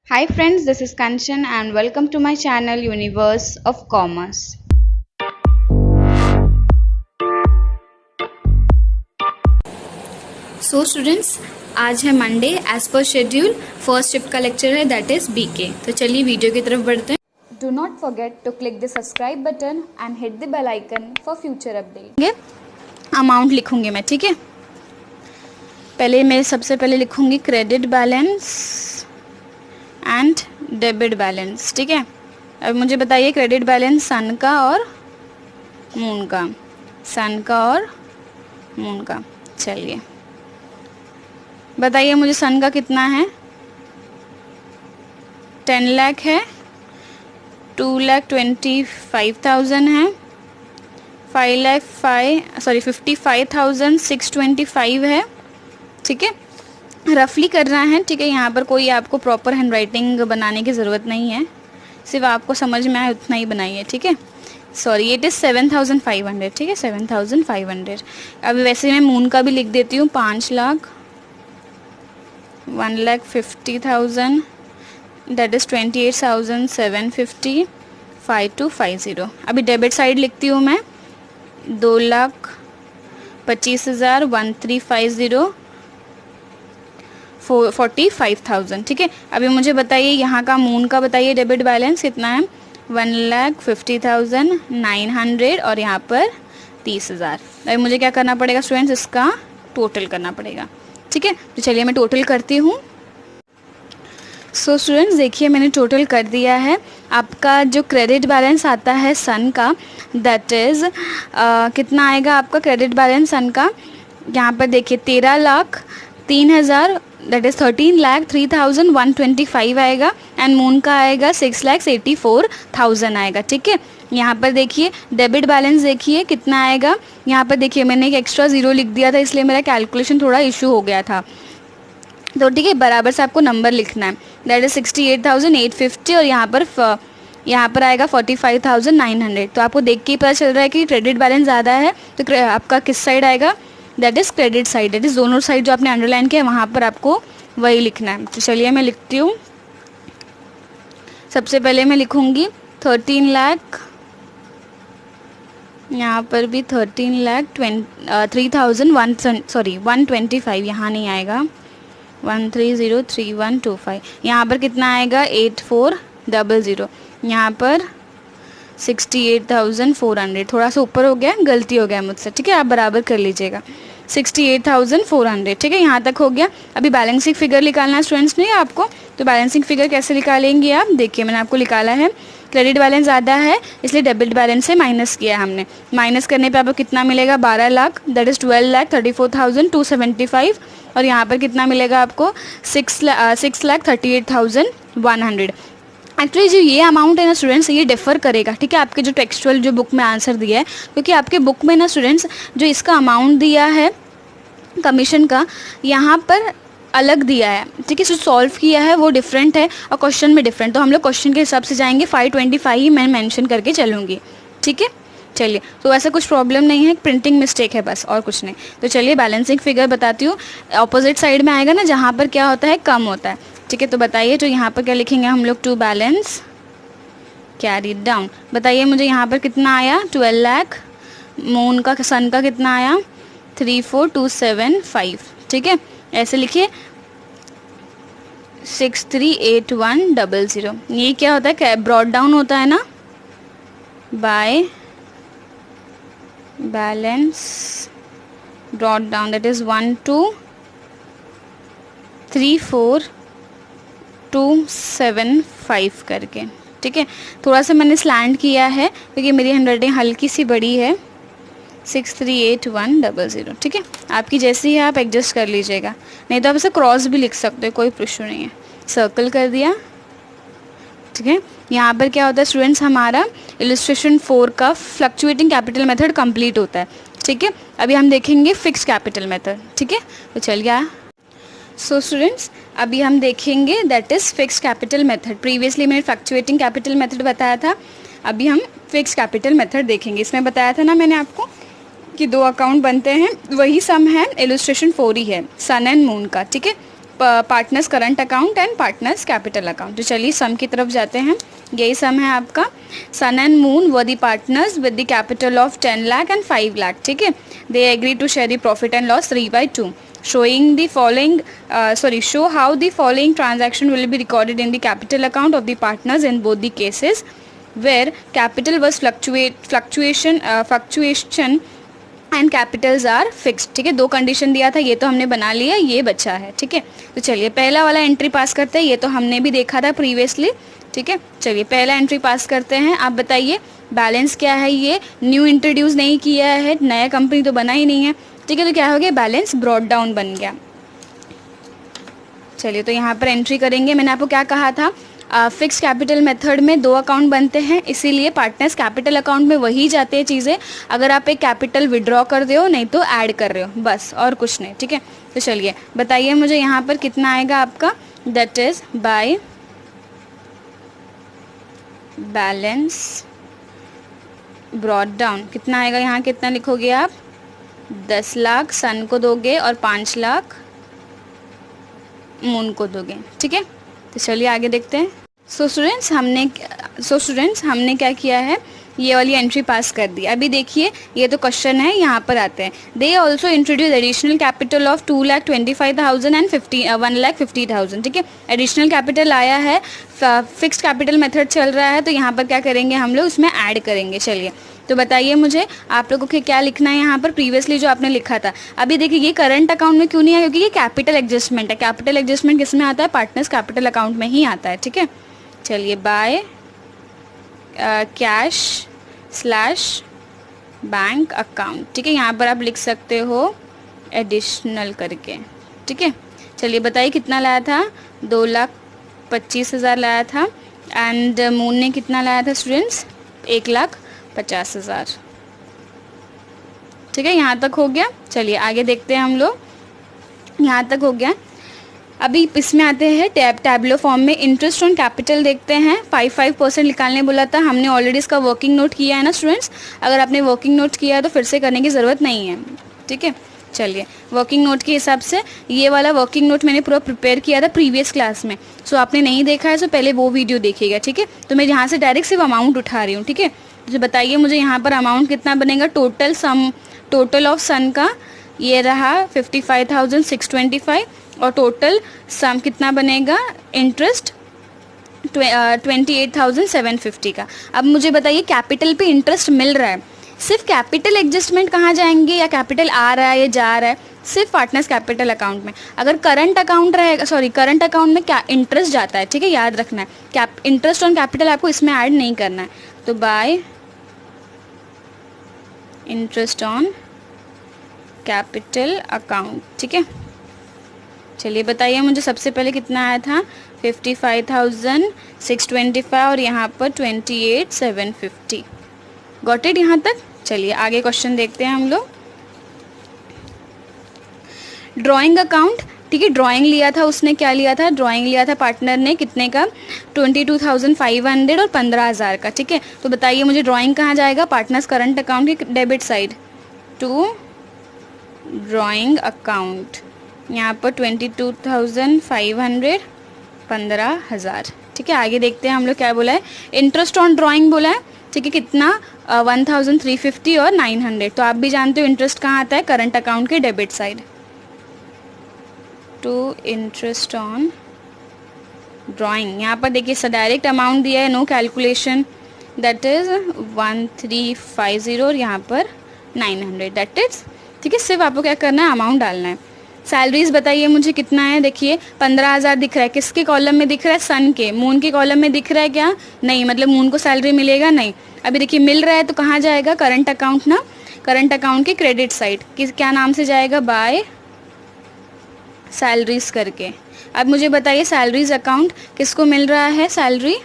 Hi friends, this is Kanchan and welcome to my channel Universe of Commerce. So students, आज है Monday. As per schedule first shift का lecture है, that is BK. तो चलिए video की तरफ बढ़ते हैं. Do not forget to click the subscribe button and hit the bell icon for future update. Amount लिखूंगी मैं, ठीक है. पहले मैं सबसे पहले लिखूंगी credit balance and debit balance, ठीक है. अब मुझे बताइए क्रेडिट बैलेंस सन का और मून का, सन का और मून का. चलिए बताइए मुझे सन का कितना है. 10 लाख है, 2,25,000 है, 55,625 है, ठीक है. रफली करना है, ठीक है. यहाँ पर कोई आपको प्रॉपर हैंड राइटिंग बनाने की ज़रूरत नहीं है, सिर्फ आपको समझ में आए उतना ही बनाइए, ठीक है. सॉरी, इट इज़ 7,500, ठीक है, 7,500. अभी वैसे मैं मून का भी लिख देती हूँ. 5 लाख, 1,50,000, दैट इज़ 28,750, 5250. अभी डेबिट साइड लिखती हूँ मैं. 2,25,000, 1,350, 45,000, ठीक है. अभी मुझे बताइए यहाँ का मून का बताइए डेबिट बैलेंस कितना है. 1,50,900 और यहाँ पर 30,000. अभी मुझे क्या करना पड़ेगा स्टूडेंट्स, इसका टोटल करना पड़ेगा, ठीक है. तो चलिए मैं टोटल करती हूँ. सो स्टूडेंट्स देखिए मैंने टोटल कर दिया है. आपका जो क्रेडिट बैलेंस आता है सन का, दैट इज़ कितना आएगा आपका क्रेडिट बैलेंस सन का. यहाँ पर देखिए 13,03,000, दैट इज़ 13,03,125 आएगा. एंड मून का आएगा 6,84,000 आएगा, ठीक है. यहाँ पर देखिए डेबिट बैलेंस देखिए कितना आएगा. यहाँ पर देखिए मैंने एक एक्स्ट्रा ज़ीरो लिख दिया था, इसलिए मेरा कैलकुलेशन थोड़ा इशू हो गया था. तो ठीक है, बराबर से आपको नंबर लिखना है. दैट इज़ 68,850 और यहाँ पर आएगा 45,900. तो आपको देख के ही पता चल रहा है कि क्रेडिट बैलेंस ज़्यादा है, तो आपका किस साइड आएगा, that is credit side. That is दोनों साइड जो आपने अंडरलाइन किया है वहाँ पर आपको वही लिखना है. तो चलिए मैं लिखती हूँ. सबसे पहले मैं लिखूँगी 13 लाख, यहाँ पर भी 125, यहाँ नहीं आएगा. 1303125, यहाँ पर कितना आएगा 8400, यहाँ पर 68,400. थोड़ा सा ऊपर हो गया, गलती हो गया मुझसे, ठीक है. आप बराबर कर लीजिएगा. 68,400, ठीक है. यहाँ तक हो गया. अभी बैलेंसिंग फिगर निकालना है स्टूडेंट्स ने आपको. तो बैलेंसिंग फिगर कैसे निकालेंगे आप, देखिए मैंने आपको निकाला है. क्रेडिट बैलेंस ज़्यादा है इसलिए डेबिट बैलेंस से माइनस किया हमने. माइनस करने पे आपको कितना मिलेगा 12 लाख, दैट इज़ 12,34,275. और यहाँ पर कितना मिलेगा आपको 6,38,100. एक्चुअली जो ये अमाउंट है ना स्टूडेंट्स, ये डिफ़र करेगा, ठीक है, आपके जो टेक्सचुअल जो बुक में आंसर दिया है. क्योंकि आपके बुक में ना स्टूडेंट्स जो इसका अमाउंट दिया है कमीशन का, यहाँ पर अलग दिया है, ठीक है. जो सॉल्व किया है वो डिफरेंट है और क्वेश्चन में डिफरेंट. तो हम लोग क्वेश्चन के हिसाब से जाएंगे. 525 ही मैं मेंशन करके चलूँगी, ठीक है. चलिए, तो ऐसा कुछ प्रॉब्लम नहीं है, प्रिंटिंग मिस्टेक है बस, और कुछ नहीं. तो चलिए बैलेंसिंग फिगर बताती हूँ. ऑपोजिट साइड में आएगा ना, जहाँ पर क्या होता है कम होता है, ठीक है. तो बताइए तो यहाँ पर क्या लिखेंगे हम लोग, टू बैलेंस कैरी डाउन. बताइए मुझे यहाँ पर कितना आया 12 लाख. मून का सन का कितना आया 34,275, ठीक है. ऐसे लिखिए 638100. ये क्या होता है, ब्रॉड डाउन होता है ना by balance brought down, that is 1,2,3,4,275 करके, ठीक है. थोड़ा सा मैंने स्लैंड किया है क्योंकि मेरी हैंडराइटिंग हल्की सी बड़ी है. 638100, ठीक है. आपकी जैसी है आप एडजस्ट कर लीजिएगा, नहीं तो आप इसे क्रॉस भी लिख सकते हो, कोई इशू नहीं है. सर्कल कर दिया, ठीक है. यहाँ पर क्या होता है स्टूडेंट्स, हमारा इलस्ट्रेशन 4 का फ्लक्चुएटिंग कैपिटल मेथड कंप्लीट होता है, ठीक है. अभी हम देखेंगे फिक्स कैपिटल मेथड, ठीक है. तो चलिए. सो स्टूडेंट्स अभी हम देखेंगे that is fix capital method. Previously मैंने फ्लक्चुएटिंग कैपिटल मेथड बताया था, अभी हम फिक्स कैपिटल मेथड देखेंगे. इसमें बताया था ना मैंने आपको कि 2 अकाउंट बनते हैं, वही सम है, इलस्ट्रेशन 4 ही है, सन एंड मून का, ठीक है. Partners current account and partners capital account. तो चलिए सम की तरफ जाते हैं। यही सम है आपका। Sun and moon were the partners with the capital of 10 lakh and 5 lakh, ठीक है। They agree to share the profit and loss 3/2, showing the following show how the following transaction will be recorded in the capital account of the partners in both the cases where capital was fluctuation and capitals are fixed, ठीक है। 2 condition दिया था, ये तो हमने बना लिया, ये बचा है, ठीक है। तो चलिए पहला वाला एंट्री पास करते हैं, ये तो हमने भी देखा था प्रीवियसली, ठीक है। चलिए पहला एंट्री पास करते हैं। आप बताइए बैलेंस क्या है, ये न्यू इंट्रोड्यूस नहीं किया है, नया कंपनी तो बना ही नहीं है, ठीक है। तो क्या हो गया, बैलेंस ब्रॉट डाउन बन गया। चलिए तो यहाँ पर एंट्री करेंगे। मैंने आपको क्या कहा था, फिक्स कैपिटल मेथड में 2 अकाउंट बनते हैं, इसीलिए पार्टनर्स कैपिटल अकाउंट में वही जाते हैं चीज़ें अगर आप एक कैपिटल विड्रॉ कर रहे हो, नहीं तो ऐड कर रहे हो, बस और कुछ नहीं, ठीक है। तो चलिए बताइए मुझे यहाँ पर कितना आएगा आपका, that is by balance brought down. कितना आएगा यहाँ, कितना लिखोगे आप, 10 लाख सन को दोगे और 5 लाख मून को दोगे, ठीक है। तो चलिए आगे देखते हैं। सो स्टूडेंट्स हमने क्या किया है, ये वाली एंट्री पास कर दी। अभी देखिए ये तो क्वेश्चन है, यहाँ पर आते हैं। They also introduce additional capital of 2,25,000 and 1,50,000, ठीक है। एडिशनल कैपिटल आया है, फिक्स्ड कैपिटल मेथड चल रहा है, तो यहाँ पर क्या करेंगे हम लोग, उसमें ऐड करेंगे। चलिए तो बताइए मुझे आप लोगों को क्या लिखना है यहाँ पर, प्रीवियसली जो आपने लिखा था। अभी देखिए ये करंट अकाउंट में क्यों नहीं है, क्योंकि ये कैपिटल एडजस्टमेंट है। कैपिटल एडजस्टमेंट किस में आता है, पार्टनर्स कैपिटल अकाउंट में ही आता है, ठीक है। चलिए by cash slash bank account, ठीक है। यहाँ पर आप लिख सकते हो एडिशनल करके, ठीक है। चलिए बताइए कितना लाया था, 2,25,000 लाया था, एंड मून ने कितना लाया था स्टूडेंट्स, 1,50,000, ठीक है। यहाँ तक हो गया। चलिए आगे देखते हैं हम लोग, यहाँ तक हो गया। अभी इसमें आते हैं टैबलो फॉर्म में। इंटरेस्ट ऑन कैपिटल देखते हैं, 5% निकालने बोला था, हमने ऑलरेडी इसका वर्किंग नोट किया है ना स्टूडेंट्स। अगर आपने वर्किंग नोट किया है तो फिर से करने की ज़रूरत नहीं है, ठीक है। चलिए वर्किंग नोट के हिसाब से ये वाला वर्किंग नोट मैंने पूरा प्रिपेयर किया था प्रीवियस क्लास में। सो आपने नहीं देखा है तो पहले वो वीडियो देखिएगा, ठीक है। तो मैं यहाँ से डायरेक्ट सिर्फ अमाउंट उठा रही हूँ, ठीक है। तो बताइए मुझे यहाँ पर अमाउंट कितना बनेगा, टोटल ऑफ सन का ये रहा 55,625, और टोटल सम कितना बनेगा, इंटरेस्ट 28,750 का। अब मुझे बताइए कैपिटल पे इंटरेस्ट मिल रहा है, सिर्फ कैपिटल एडजस्टमेंट कहाँ जाएंगे, या कैपिटल आ रहा है या जा रहा है, सिर्फ पार्टनर्स कैपिटल अकाउंट में। अगर करंट अकाउंट रहेगा, करंट अकाउंट में क्या इंटरेस्ट जाता है, ठीक है, याद रखना है। इंटरेस्ट ऑन कैपिटल आपको इसमें ऐड नहीं करना है। तो bye interest on capital account, ठीक है। चलिए बताइए मुझे सबसे पहले कितना आया था, 55,625 और यहाँ पर 28,750। गॉट इट यहाँ तक। चलिए आगे क्वेश्चन देखते हैं हम लोग। ड्राइंग अकाउंट, ठीक है। ड्राइंग लिया था, उसने क्या लिया था, ड्राइंग लिया था पार्टनर ने, कितने का, 22,500 और 15,000 का, ठीक है। तो बताइए मुझे ड्राइंग कहाँ जाएगा, पार्टनर्स करंट अकाउंट की debit side, to drawing account. यहाँ पर 22,500, 15,000, ठीक है। आगे देखते हैं हम लोग क्या बोला है, इंटरेस्ट ऑन ड्राइंग बोला है, ठीक है। कितना, 1,350 और 900। तो आप भी जानते हो इंटरेस्ट कहाँ आता है, करंट अकाउंट के debit side, to interest on drawing. यहाँ पर देखिए डायरेक्ट अमाउंट दिया है, नो कैलकुलेशन, दैट इज 1,350 और यहाँ पर 900, दैट इज, ठीक है। सिर्फ आपको क्या करना है, अमाउंट डालना है। सैलरीज बताइए मुझे कितना है, देखिए 15,000 दिख रहा है, किसके कॉलम में दिख रहा है, सन के। मून के कॉलम में दिख रहा है क्या, नहीं, मतलब मून को सैलरी मिलेगा नहीं। अभी देखिए मिल रहा है तो कहाँ जाएगा, करंट अकाउंट ना, करंट अकाउंट के क्रेडिट साइड, क्या नाम से जाएगा, बाय सैलरीज करके। अब मुझे बताइए सैलरीज अकाउंट किसको मिल रहा है, सैलरी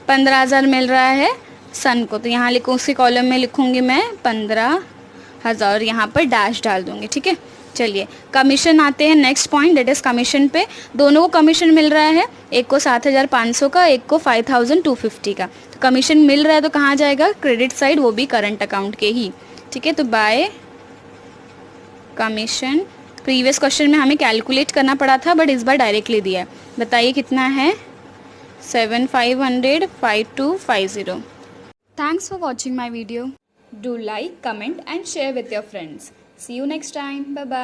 15,000 मिल रहा है सन को, तो यहाँ लिखूँ, उसके कॉलम में लिखूँगी मैं 15,000, यहाँ पर डैश डाल दूँगी, ठीक है। चलिए कमीशन आते हैं, next point, that is commission पे। दोनों को कमीशन मिल रहा है, एक को 7,500 का, एक को 5,250 का। तो कमीशन मिल रहा है तो कहाँ जाएगा, क्रेडिट साइड, वो भी करंट अकाउंट के ही, ठीक है। तो बाय कमीशन प्रीवियस क्वेश्चन में हमें कैलकुलेट करना पड़ा था, बट इस बार डायरेक्टली दिया है। बताइए कितना है? 7500 5250। Thanks for watching my video. Do like, comment and share with your friends. See you next time. Bye bye.